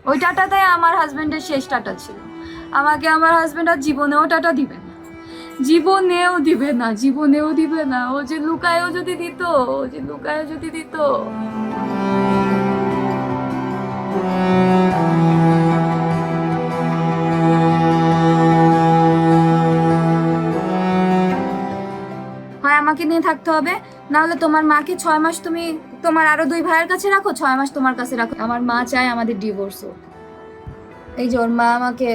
ওই টাটাটাই আমার হাজবেন্ডের শেষ টাটা ছিল। আমাকে আমার হাজবেন্ড আর জীবনেও টাটা দিবে না, জীবনেও দিবে না, জীবনেও দিবে না। ও যে লুকায়ও যদি দিত, ও যে লুকায়ও যদি দিত। হয় আমাকে নিয়ে থাকতে হবে, না হলে তোমার মাকে 6 মাস তুমি তোমার আরো 2 ভাইয়ের কাছে রাখো, 6 মাস তোমার কাছে রাখো। আমার মা চায় আমাদের ডিভোর্স হোক। এই যে ওর মা আমাকে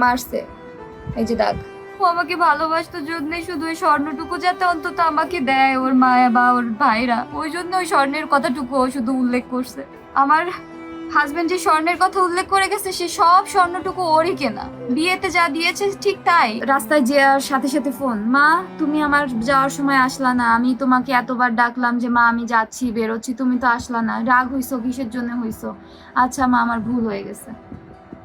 মারছে, এই যে দাগ। ও আমাকে ভালোবাসতো জন্যই শুধু ওই স্বর্ণটুকু যাতে অন্তত আমাকে দেয় ওর মা বা ওর ভাইরা, ওই জন্য ওই স্বর্ণের কথাটুকু ও শুধু উল্লেখ করছে। আমার হাজবেন্ড যে স্বর্ণের কথা উল্লেখ করে গেছে সে সব স্বর্ণটুকু ওরই কেনা, বিয়েতে যা দিয়েছে ঠিক তাই। রাস্তায় যাওয়ার সাথে সাথে ফোন, মা তুমি আমার যাওয়ার সময় আসলা না, আমি তোমাকে এতবার ডাকলাম যে মা আমি যাচ্ছি বেরোচ্ছি, তুমি তো আসলা না, রাগ হইছো কিসের জন্য হইছো? আচ্ছা মা আমার ভুল হয়ে গেছে।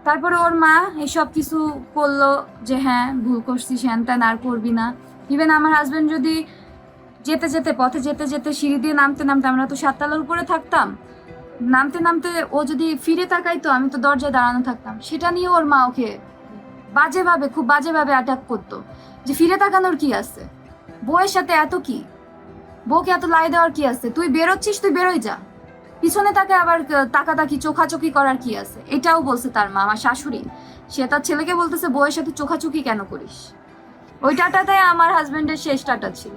তারপরে ওর মা এসব কিছু করলো যে হ্যাঁ ভুল করছিস হ্যান ত্যান আর করবি না। ইভেন আমার হাজবেন্ড যদি যেতে যেতে পথে যেতে যেতে সিঁড়ি দিয়ে নামতে নামতে, আমরা তো 7 তলার উপরে থাকতাম, নামতে নামতে ও যদি ফিরে তাকাইতো আমি তো দরজায় দাঁড়ানো থাকতাম, সেটা নিয়ে ওর মা ওকে বাজেভাবে খুব বাজেভাবে অ্যাটাক করতো যে ফিরে তাকানোর কি আছে, বউয়ের সাথে এত কি, বউকে এত লাই দেওয়ার কি আছে, তুই বেরোচ্ছিস তুই বেরোই যা, পিছনে তাকে আবার তাকাতাকি চোখাচোখি করার কি আছে। এটাও বলছে তার মা, আমার শাশুড়ি। সে তার ছেলেকে বলতেছে বউয়ের সাথে চোখাচোখি কেন করিস। ওই টাটাটাই আমার হাজবেন্ডের শেষ টাটা ছিল।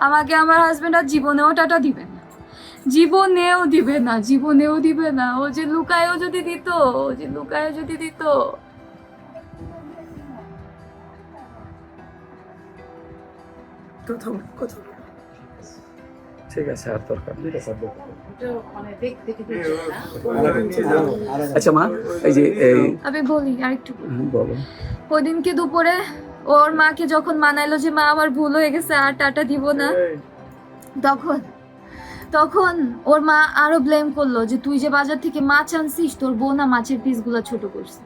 আমাকে আমার হাজবেন্ড আর জীবনেও টাটা দিবে না, জীবনেও দিবে না, জীবনেও দিবে না। ও যে লুকায়ও যদি দিত, ও যে লুকায়ও যদি দিত। কথা বল, কথা বল। ঠিক আছে, আর দরকার নেই। মানে আচ্ছা মা, এই যে আমি বলি আরেকটু বলি। বলো। ওদিনকে দুপুরে ওর মাকে যখন মানাইলো যে মা আমার ভুল হয়ে গেছে আর টাটা দিব না, তখন তখন ওর মা আরো ব্লেম করলো যে তুই যে বাজার থেকে মাছ আনছিস তোর বউ না মাছের পিসগুলো ছোট করছে,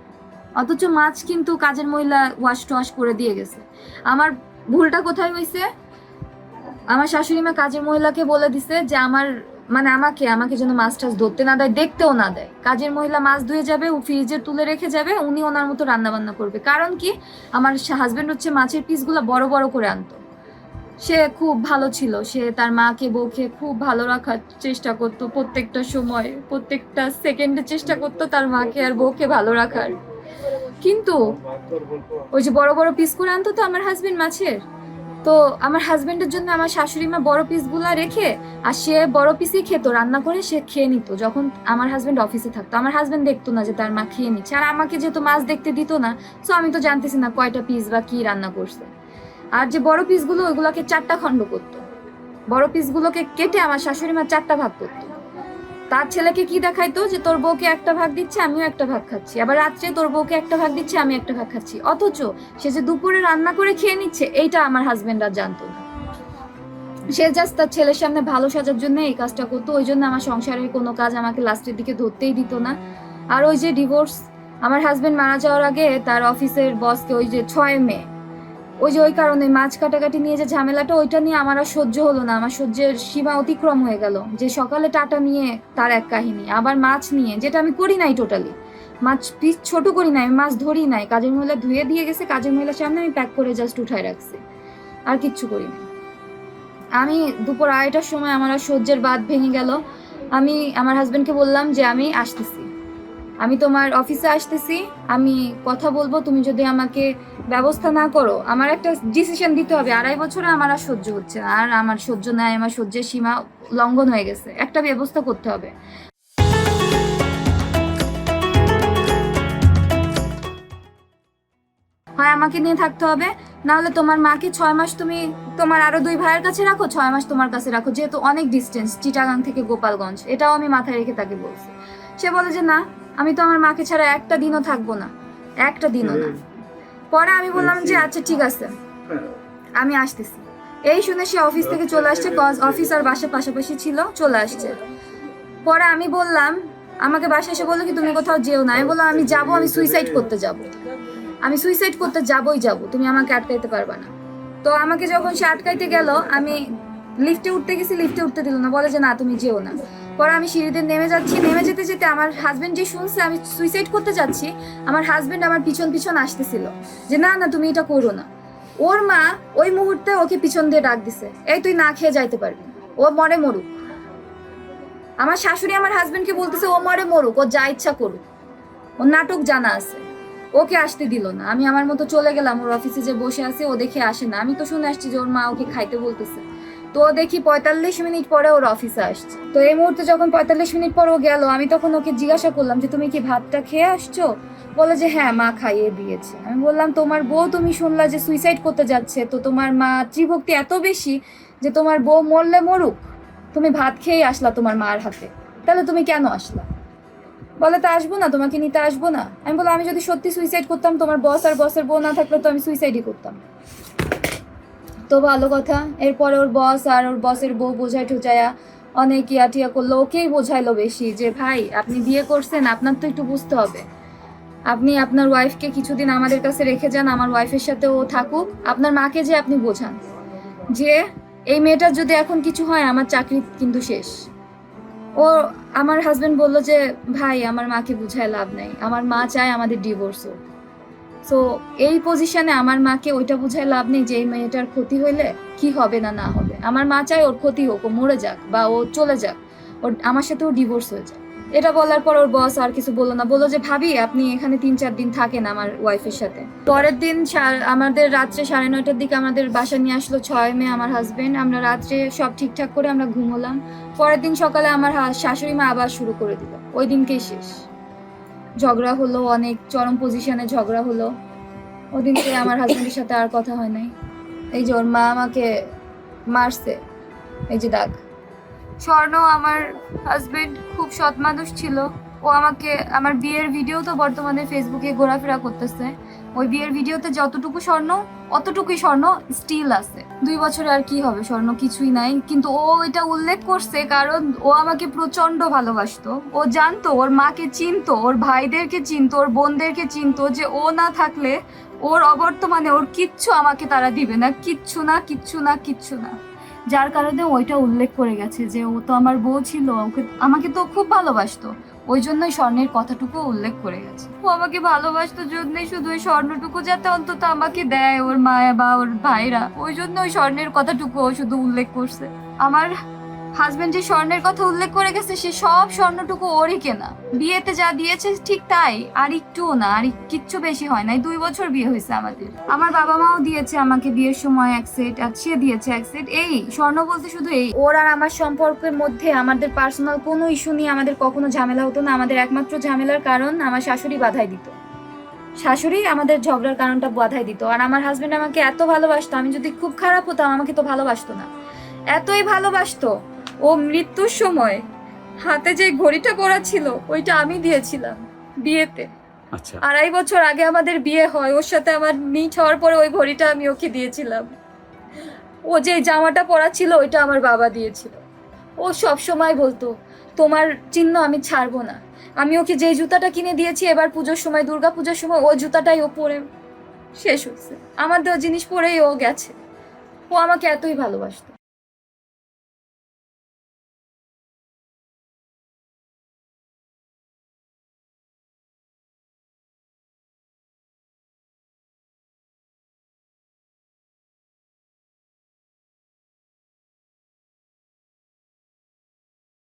অথচ মাছ কিন্তু কাজের মহিলা ওয়াশ টোয়াশ করে দিয়ে গেছে। আমার ভুলটা কোথায় হয়েছে, আমার শাশুড়ি মা কাজের মহিলাকে বলে দিছে যে আমার মানে আমাকে আমাকে যেন মাছ টাছ ধরতে না দেয়, দেখতেও না দেয়। কাজের মহিলা মাছ ধুয়ে যাবে, ও ফ্রিজে তুলে রেখে যাবে, উনি ওনার মতো রান্না বান্না করবে। কারণ কি, আমার হাজবেন্ড হচ্ছে মাছের পিসগুলো বড় বড় করে আনতো। সে খুব ভালো ছিল, সে তার মাকে বউকে খুব ভালো রাখার চেষ্টা করতো, প্রত্যেকটা সময় প্রত্যেকটা সেকেন্ডে চেষ্টা করতো তার মাকে আর বউকে ভালো রাখার। কিন্তু ওই যে বড় বড় পিস করে আনতো তো আমার হাজবেন্ড মাছের, তো আমার হাজবেন্ডের জন্য আমার শাশুড়ি মা বড় পিসগুলা রেখে আর সে বড় পিসই খেত, রান্না করে সে খেয়ে নিত। যখন আমার হাজবেন্ড অফিসে থাকতো আমার হাজবেন্ড দেখতো না যে তার মা খেয়ে নিচ্ছে, আর আমাকে যেহেতু মাছ দেখতে দিত না, সো আমি তো জানতেছি না কয়টা পিস বা কি রান্না করছে। আর যে বড় পিসগুলো ওইগুলোকে 4টা খণ্ড করতো, বড় পিসগুলোকে কেটে আমার শাশুড়ি মা 4টা ভাগ করতো। তার ছেলেকে কি দেখাইতো যে তোর বউকে একটা ভাগ দিচ্ছে আমিও একটা ভাগ খাচ্ছি, আবার রাত্রে তোর বউকে একটা ভাগ দিচ্ছে আমি একটা ভাগ খাচ্ছি, অথচ সে যে দুপুরে রান্না করে খেয়ে নিচ্ছে এইটা আমার হাজবেন্ড আর জানতো না। সে জাস্ট তার ছেলের সামনে ভালো সাজার জন্য এই কাজটা করতো, ওই জন্য আমার সংসারের কোনো কাজ আমাকে লাস্টের দিকে ধরতেই দিত না। আর ওই যে ডিভোর্স, আমার হাজবেন্ড মারা যাওয়ার আগে তার অফিসের বসকে ওই যে 6 মে ওই যে ওই কারণে মাছ কাটাকাটি নিয়ে যে ঝামেলাটা, ওইটা নিয়ে আমার আর সহ্য হলো না, আমার সহ্যের সীমা অতিক্রম হয়ে গেল। যে সকালে টাটা নিয়ে তার এক কাহিনী, আবার মাছ নিয়ে, যেটা আমি করি নাই টোটালি, মাছ পিস ছোট করি নাই, আমি মাছ ধরি নাই, কাজের মহিলা ধুয়ে দিয়ে গেছে, কাজের মহিলার সামনে আমি প্যাক করে জাস্ট উঠায় রাখছি, আর কিচ্ছু করি নাই। আমি দুপুর 2:30টার সময় আমার আর সহ্যের বাঁধ ভেঙে গেল। আমি আমার হাজবেন্ডকে বললাম যে আমি আসতেছি, আমি তোমার অফিসে আসতেছি, আমি কথা বলবো, তুমি যদি আমাকে ব্যবস্থা না করো, আমার একটা ডিসিশন দিতে হবে। 2.5 বছরে আমার আর সহ্য হচ্ছে না, আর আমার সহ্য নাই, আমার সহ্যের সীমা লঙ্ঘন হয়ে গেছে, একটা ব্যবস্থা করতে হবে। হয় আমাকে নিয়ে থাকতে হবে, না হলে তোমার মাকে 6 মাস তুমি তোমার আরো 2 ভাইয়ের কাছে রাখো, 6 মাস তোমার কাছে রাখো, যেহেতু অনেক ডিস্টেন্স চিটাগাং থেকে গোপালগঞ্জ, এটাও আমি মাথায় রেখে তাকে বলছি। সে বলে যে না, আমি তো আমার মাকে ছাড়া একটা দিনও থাকবো না, একটা দিনও না। পরে আমি বললাম যে আচ্ছা ঠিক আছে আমি আসতেছি। এই শুনে সে অফিস থেকে চলে আসছে, কজ অফিস আর বাসা পাশাপাশি ছিল, চলে আসছে। পরে আমি বললাম, আমাকে বাসায় এসে বললো কি তুমি কোথাও যেও না, আমি বললাম আমি যাবো, আমি সুইসাইড করতে যাব, আমি সুইসাইড করতে যাবই যাব, তুমি আমাকে আটকাইতে পারবা না। তো আমাকে যখন সে আটকাইতে গেল, আমি লিফটে উঠতে গেছি, লিফটে উঠতে দিল না, বলে যে না তুমি যেও না। পরে আমি সিঁড়িতে নেমে যাচ্ছি, নেমে যেতে যেতে আমার হাজবেন্ড যে শুনছে আমি সুইসাইড করতে যাচ্ছি, আমার হাজবেন্ড আমার পিছন পিছন আসতেছিল যে না না তুমি এটা করো না। ওর মা ওই মুহূর্তে ওকে পিছন দিয়ে ডাক দিছে, এই তুই না খেয়ে যাইতে পারবি না, ও মরে মরুক। আমার শাশুড়ি আমার হাজবেন্ডকে বলতেছে ও মরে মরুক, ও যা ইচ্ছা করুক, ওর নাটক জানা আছে। ওকে আসতে দিল না, আমি আমার মতো চলে গেলাম। ওর অফিসে যে বসে আছে ও দেখে আসে না, আমি তো শুনে আসছি যে ওর মা ওকে খাইতে বলতেছে। তো ও দেখি 45 মিনিট পরে ওর অফিসে আসছে। তো এই মুহূর্তে যখন 45 মিনিট পর ও গেল, আমি তখন ওকে জিজ্ঞাসা করলাম যে তুমি কি ভাতটা খেয়ে আসছো? বলে যে হ্যাঁ মা খাইয়ে দিয়েছে। আমি বললাম তোমার বউ তুমি শুনলা যে সুইসাইড করতে যাচ্ছে, তো তোমার মা ত্রিভক্তি এত বেশি যে তোমার বউ মরলে মরুক, তুমি ভাত খেয়ে আসলা তোমার মার হাতে, তাহলে তুমি কেন আসলা? বলে তা আসবো না, তোমাকে নিতে আসবো না। আমি বললাম আমি যদি সত্যি সুইসাইড করতাম, তোমার বস আর বসের বউ না থাকলে তো আমি সুইসাইডই করতাম। তো ভালো কথা। এরপরে ওর বস আর ওর বসের বউ বোঝায় ঠোচায়া অনেক ইয়াটিয়া করলো, ওকেই বোঝাইলো বেশি যে ভাই আপনি বিয়ে করছেন, আপনার তো একটু বুঝতে হবে, আপনি আপনার ওয়াইফকে কিছুদিন আমাদের কাছে রেখে যান, আমার ওয়াইফের সাথে ও থাকুক। আপনার মাকে যে আপনি বোঝান যে এই মেয়েটার যদি এখন কিছু হয় আমার চাকরি কিন্তু শেষ। ও আমার হাজবেন্ড বললো যে ভাই আমার মাকে বুঝায় লাভ নাই, আমার মা চায় আমাদের ডিভোর্স হোক। সো এই পজিশনে আমার মাকে ওইটা বুঝায় লাভ নেই যে এই মেয়েটার ক্ষতি হইলে কি হবে না না হবে। আমার মা চায় ওর ক্ষতি হোক, ও মরে যাক বা ও চলে যাক, ওর আমার সাথে ও ডিভোর্স হয়ে যাক। এটা বলার পর ওর বস আর কিছু বললো না, বললো যে ভাবি আপনি এখানে 3-4 দিন থাকেন আমার ওয়াইফের সাথে। পরের দিন আমাদের রাত্রে 9:30টার দিকে আমাদের বাসা নিয়ে আসলো 6 মে আমার হাজবেন্ড। আমরা রাত্রে সব ঠিকঠাক করে আমরা ঘুমোলাম। পরের দিন সকালে আমার শাশুড়ি মা আবার শুরু করে দিল, ওই দিনকেই শেষ। ঝগড়া হলো, অনেক চরম পজিশনে ঝগড়া হলো। ওদিনকে আমার হাজবেন্ডের সাথে আর কথা হয় নাই। এই যে ওর মা আমাকে মারছে, এই যে দাগ। স্বর্ণ আমার হাজবেন্ড খুব সৎ মানুষ ছিল। ও আমাকে আমার বিয়ের ভিডিও তো বর্তমানে ফেসবুকে ঘোরাফেরা করতেছে, ওই বিয়ের ভিডিওতে যতটুকু স্বর্ণ অতটুকুই স্বর্ণ স্টিল আছে। 2 বছরে আর কি হবে, স্বর্ণ কিছুই নাই। কিন্তু ও এটা উল্লেখ করছে কারণ ও আমাকে প্রচন্ড ভালোবাসতো। ও জানতো, ওর মাকে চিনতো, ওর ভাইদেরকে চিনতো, ওর বোনদেরকে চিনতো যে ও না থাকলে ওর অবর্তমানে ওর কিচ্ছু আমাকে তারা দিবে না, কিচ্ছু না কিচ্ছু না কিচ্ছু না। যার কারণে ওইটা উল্লেখ করে গেছে যে ও তো আমার বউ ছিল, ওকে আমাকে তো খুব ভালোবাসতো, ওই জন্যই স্বর্ণের কথাটুকু উল্লেখ করে গেছে। ও আমাকে ভালোবাসতো জন্যই শুধু ওই স্বর্ণটুকু যাতে অন্তত আমাকে দেয় ওর মায়া বা ওর ভাইরা, ওই জন্য ওই স্বর্ণের কথাটুকু ও শুধু উল্লেখ করছে। আমার হাজবেন্ড যে স্বর্ণের কথা উল্লেখ করে গেছে সে সব স্বর্ণটুকু ওরই কেনা, বিয়েতে যা দিয়েছে ঠিক তাই, আর একটুও না, আর কিচ্ছু বেশি হয় নাই। 2 বছর বিয়ে হয়েছে আমাদের। আমার বাবা মাও দিয়েছে আমাকে বিয়ের সময় 1 সেট, আর সে দিয়েছে 1 সেট। এই স্বর্ণ বলতে শুধু এই। ওর আর আমার সম্পর্কের মধ্যে আমাদের পার্সোনাল কোনো ইস্যু নিয়ে আমাদের কখনো ঝামেলা হতো না। আমাদের একমাত্র ঝামেলার কারণ আমার শাশুড়ি বাধাই দিত, শাশুড়ি আমাদের ঝগড়ার কারণটা বাধাই দিত। আর আমার হাজবেন্ড আমাকে এত ভালোবাসতো, আমি যদি খুব খারাপ হতাম আমাকে তো ভালোবাসতো না, এতই ভালোবাসতো। ও মৃত্যুর সময় হাতে যে ঘড়িটা পরা ছিল ওইটা আমি দিয়েছিলাম বিয়েতে। আচ্ছা, 2.5 বছর আগে আমাদের বিয়ে হয়, ওর সাথে আমার মিট হওয়ার পরে ওই ঘড়িটা আমি ওকে দিয়েছিলাম। ও যে জামাটা পরা ছিল ওইটা আমার বাবা দিয়েছিল। ও সব সময় বলতো তোমার চিহ্ন আমি ছাড়বো না। আমি ওকে যে জুতাটা কিনে দিয়েছি এবার পুজোর সময়, দুর্গা পুজোর সময়, ওই জুতাটাই ও পরে শেষ হয়েছে। আমার দেওয়া জিনিস পরেই ও গেছে। ও আমাকে এতই ভালোবাসতো।